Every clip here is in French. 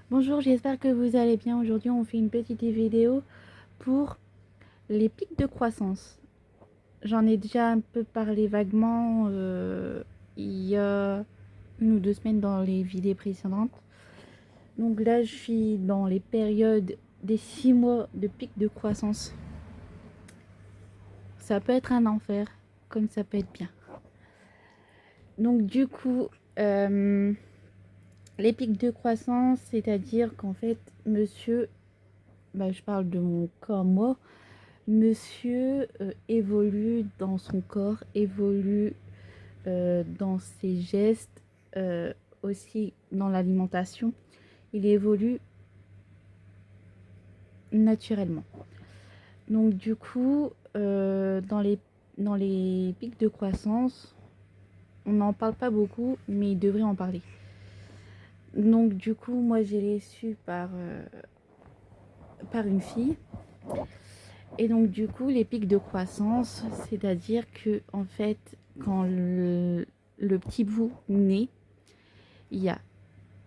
Bonjour, j'espère que vous allez bien. Aujourd'hui, on fait une petite vidéo pour les pics de croissance. J'en ai déjà un peu parlé vaguement il y a 1 ou 2 semaines dans les vidéos précédentes. Donc là, je suis dans les périodes des 6 mois de pic de croissance. Ça peut être un enfer, comme ça peut être bien. Donc du coup, les pics de croissance, c'est-à-dire qu'en fait, monsieur, je parle de mon corps moi, monsieur évolue dans son corps, évolue dans ses gestes, aussi dans l'alimentation. Il évolue naturellement. Donc du coup, dans les pics de croissance, on n'en parle pas beaucoup, mais il devrait en parler. Donc du coup, moi j'ai su par une fille. Et donc du coup, les pics de croissance, c'est-à-dire que en fait, quand le petit bout naît, il y a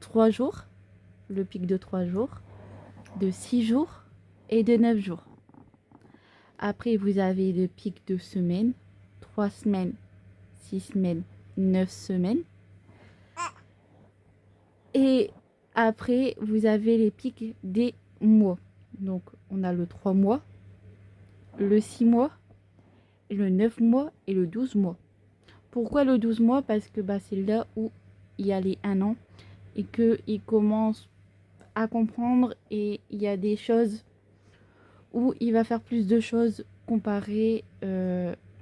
3 jours, le pic de 3 jours, de 6 jours et de 9 jours. Après, vous avez le pic de semaines, 3 semaines, 6 semaines, 9 semaines. Et après, vous avez les pics des mois. Donc, on a le 3 mois, le 6 mois, le 9 mois et le 12 mois. Pourquoi le 12 mois? Parce que c'est là où il y a les 1 an et qu'il commence à comprendre, et il y a des choses où il va faire plus de choses comparé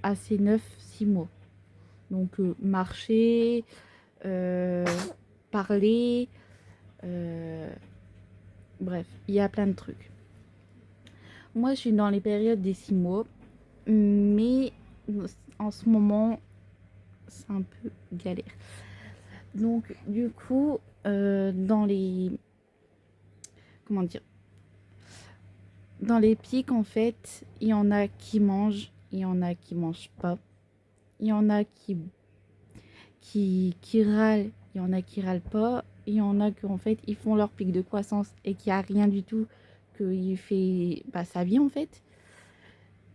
à ces 9-6 mois. Donc marcher, parler, bref, il y a plein de trucs. Moi, je suis dans les périodes des 6 mois, mais en ce moment, c'est un peu galère. Donc, du coup, dans les... Comment dire? Dans les pics, en fait, il y en a qui mangent, il y en a qui mangent pas. Il y en a qui râlent, il y en a qui râlent pas. Il y en a qui, en fait, ils font leur pic de croissance et qu'il n'y a rien du tout qu'il fait sa vie, en fait.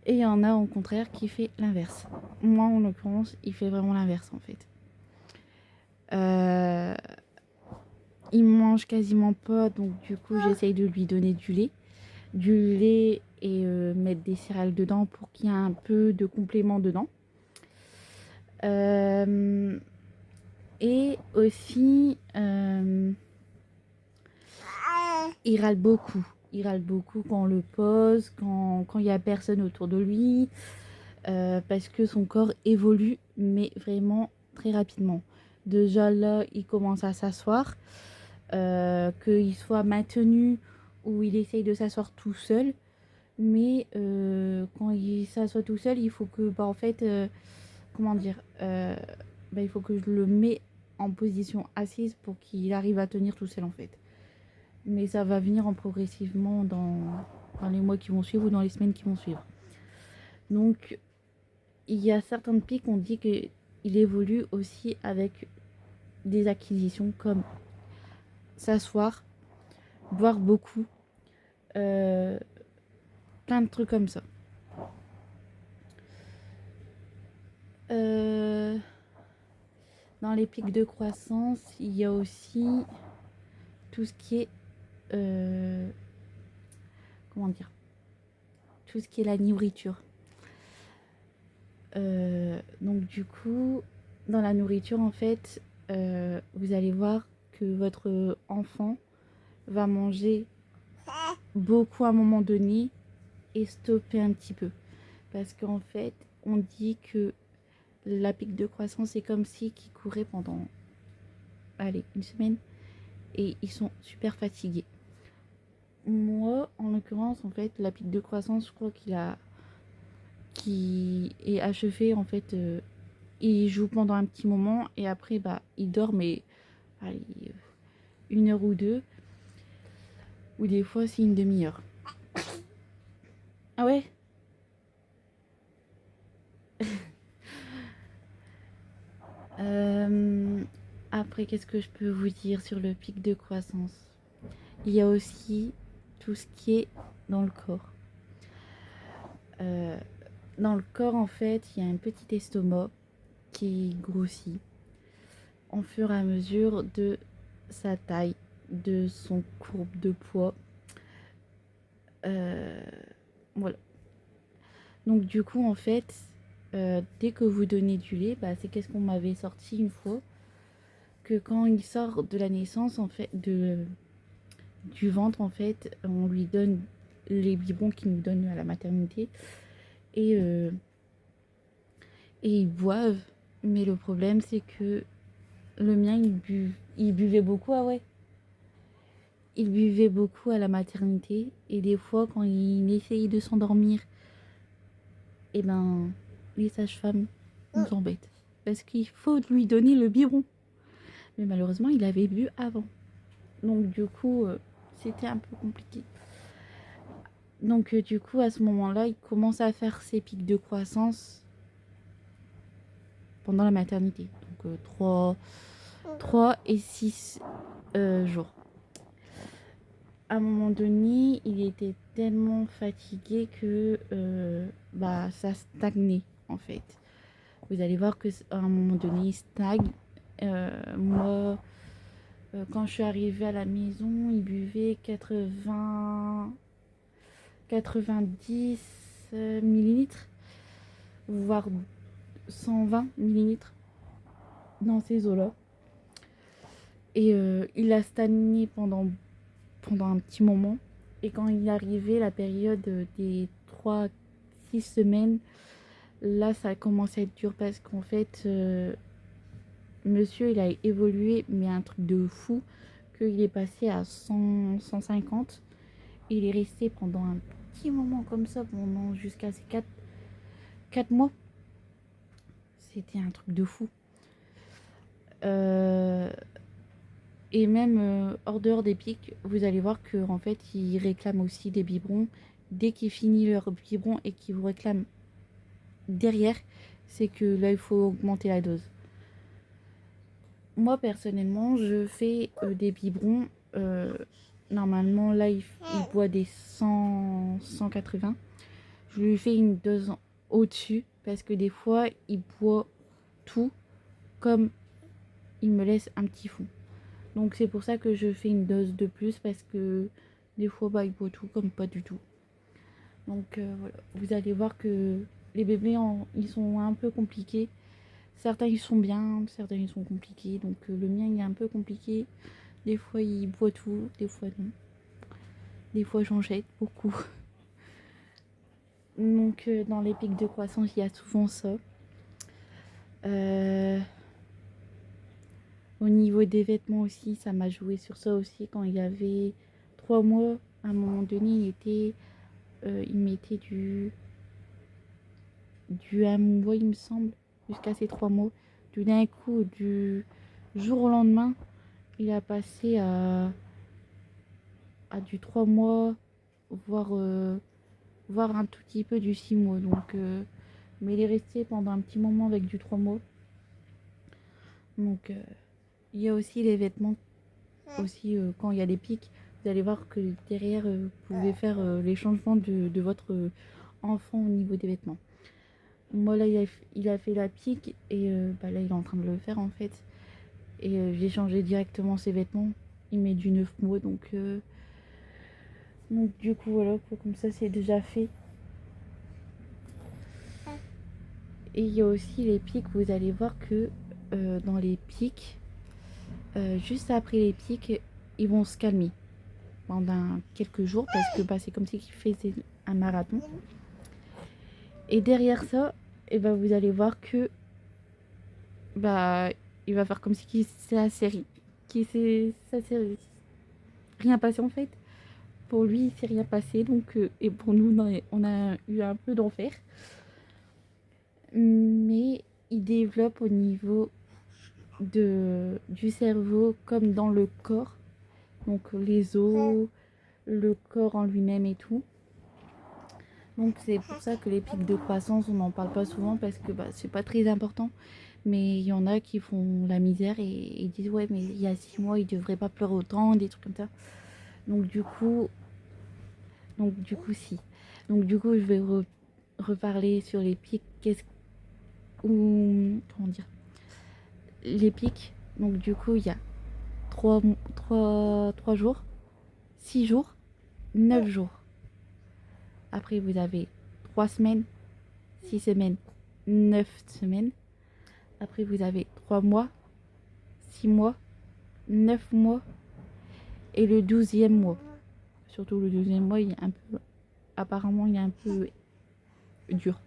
Et il y en a, au contraire, qui fait l'inverse. Moi, en l'occurrence, il fait vraiment l'inverse, en fait. Il mange quasiment pas, donc du coup, j'essaye de lui donner du lait et mettre des céréales dedans pour qu'il y ait un peu de complément dedans. Et aussi, il râle beaucoup. Il râle beaucoup quand on le pose, quand il n'y a personne autour de lui, parce que son corps évolue, mais vraiment très rapidement. Déjà là, il commence à s'asseoir, qu'il soit maintenu ou il essaye de s'asseoir tout seul. Mais quand il s'assoit tout seul, il faut que, en fait, comment dire, il faut que je le mets en position assise pour qu'il arrive à tenir tout seul, en fait. Mais ça va venir en progressivement dans les mois qui vont suivre ou dans les semaines qui vont suivre. Donc, il y a certains pics, on dit qu'il évolue aussi avec des acquisitions comme s'asseoir, boire beaucoup, plein de trucs comme ça. Dans les pics de croissance, il y a aussi tout ce qui est comment dire, tout ce qui est la nourriture. Donc du coup, dans la nourriture, en fait, vous allez voir que votre enfant va manger beaucoup à un moment donné et stopper un petit peu. Parce qu'en fait, on dit que la pic de croissance, c'est comme si qu'ils couraient pendant, allez, 1 semaine et ils sont super fatigués. Moi, en l'occurrence, en fait, la pic de croissance, je crois qui est achevé, en fait, il joue pendant un petit moment et après, il dort, mais allez, 1 heure ou 2, ou des fois, c'est une demi-heure. Ah ouais? Euh, Après, qu'est-ce que je peux vous dire sur le pic de croissance? Il y a aussi tout ce qui est dans le corps. Euh, Dans le corps, en fait, il y a un petit estomac qui grossit en fur et à mesure de sa taille, de son courbe de poids. Euh, voilà. Donc du coup, en fait, dès que vous donnez du lait, bah, c'est qu'est-ce qu'on m'avait sorti une fois, que quand il sort de la naissance, en fait, du ventre, en fait, on lui donne les biberons qu'il nous donne à la maternité et, euh, et ils boivent. Mais le problème, c'est que le mien, il buvait beaucoup, ah ouais. Il buvait beaucoup à la maternité et des fois, quand il essayait de s'endormir, et ben, les sages-femmes nous embêtent parce qu'il faut lui donner le biberon. Mais malheureusement, il avait bu avant. Donc du coup, c'était un peu compliqué. Donc du coup, à ce moment-là, il commence à faire ses pics de croissance pendant la maternité. Donc 3 et 6 jours. À un moment donné, il était tellement fatigué que bah, ça stagnait en fait. Vous allez voir que à un moment donné, il stagne. Moi, quand je suis arrivée à la maison, il buvait 90 millilitres, voire 120 millilitres dans ces eaux-là. Et il a stagné pendant un petit moment. Et quand il est arrivé la période des 3-6 semaines, là, ça a commencé à être dur parce qu'en fait, monsieur, il a évolué, mais un truc de fou, qu'il est passé à 100, 150. Il est resté pendant un petit moment comme ça, pendant jusqu'à ces 4 mois. C'était un truc de fou. Et même hors dehors des pics, vous allez voir qu'en fait, ils réclament aussi des biberons. Dès qu'ils finissent leur biberon et qu'ils vous réclament derrière, c'est que là, il faut augmenter la dose. Moi, personnellement, je fais des biberons. Normalement, là, il boit des 100, 180. Je lui fais une dose au-dessus parce que des fois, il boit tout comme il me laisse un petit fond. Donc c'est pour ça que je fais une dose de plus parce que des fois, bah, il boit tout comme pas du tout. Donc voilà, vous allez voir que les bébés, ils sont un peu compliqués. Certains, ils sont bien, certains, ils sont compliqués. Donc le mien, il est un peu compliqué. Des fois, il boit tout, des fois, non. Des fois, j'en jette beaucoup. Donc dans les pics de croissance, il y a souvent ça. Au niveau des vêtements aussi, ça m'a joué sur ça aussi. Quand il avait 3 mois, à un moment donné, il mettait du 1 mois, il me semble, jusqu'à ces 3 mois. Tout d'un coup, du jour au lendemain, il a passé à du 3 mois, voire, voire un tout petit peu du 6 mois. Donc, mais il est resté pendant un petit moment avec du 3 mois. Donc, il y a aussi les vêtements. Aussi, quand il y a des pics, vous allez voir que derrière, vous pouvez faire les changements de votre enfant au niveau des vêtements. Moi, là, il a fait la pique et bah, là, il est en train de le faire en fait. Et j'ai changé directement ses vêtements. Il met du 9 mois, donc du coup, voilà, comme ça, c'est déjà fait. Et il y a aussi les pics, vous allez voir que dans les pics, juste après les pics, ils vont se calmer pendant quelques jours parce que bah, c'est comme si il faisait un marathon. Et derrière ça, et bah, vous allez voir que bah, il va faire comme si c'est la série. Ça s'est rien passé en fait. Pour lui, il s'est rien passé. Donc, et pour nous, on a eu un peu d'enfer. Mais il développe au niveau du cerveau comme dans le corps. Donc les os, le corps en lui-même et tout. Donc c'est pour ça que les pics de croissance, on n'en parle pas souvent parce que bah, c'est pas très important. Mais il y en a qui font la misère et ils disent ouais mais il y a 6 mois il devrait pas pleurer autant, des trucs comme ça. Donc du coup si. Donc du coup je vais reparler sur les pics. Comment dire, les pics. Donc du coup il y a 3 jours, 6 jours, 9 jours. Après vous avez 3 semaines, 6 semaines, 9 semaines. Après vous avez 3 mois, 6 mois, 9 mois et le 12e mois. Surtout le 12e mois, il est un peu, apparemment il est un peu dur.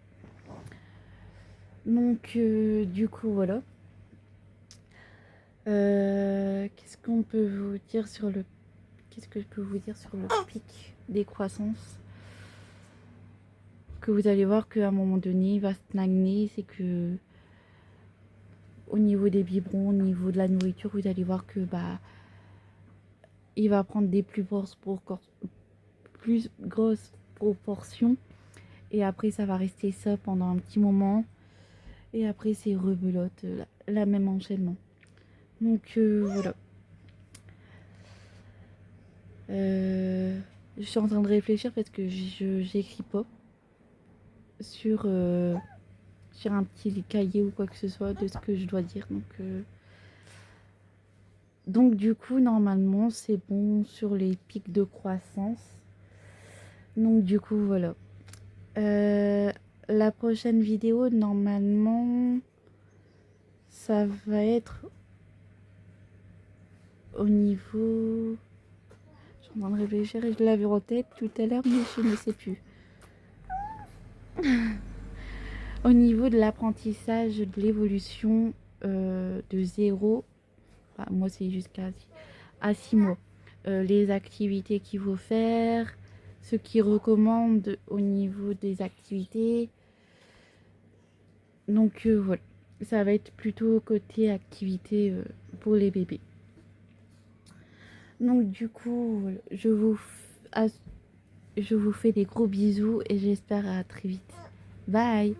Donc du coup voilà. Qu'est-ce que je peux vous dire sur le pic des croissances? Que vous allez voir qu'à un moment donné, il va stagner. C'est que au niveau des biberons, au niveau de la nourriture, vous allez voir que il va prendre des plus grosses proportions. Et après, ça va rester ça pendant un petit moment. Et après, c'est rebelote, la même enchaînement. Donc voilà. Je suis en train de réfléchir parce que j'écris pas sur un petit cahier ou quoi que ce soit de ce que je dois dire. Donc du coup, normalement, c'est bon sur les pics de croissance. Donc du coup, voilà. La prochaine vidéo, normalement, ça va être au niveau... Je suis en train de réfléchir et je l'avais en tête tout à l'heure, mais je ne sais plus. Au niveau de l'apprentissage de l'évolution de 0, moi c'est jusqu'à 6 mois. Les activités qu'il faut faire, ce qu'ils recommandent au niveau des activités. Donc voilà, ça va être plutôt côté activité pour les bébés. Donc du coup, voilà, je vous fais des gros bisous et j'espère à très vite. Bye.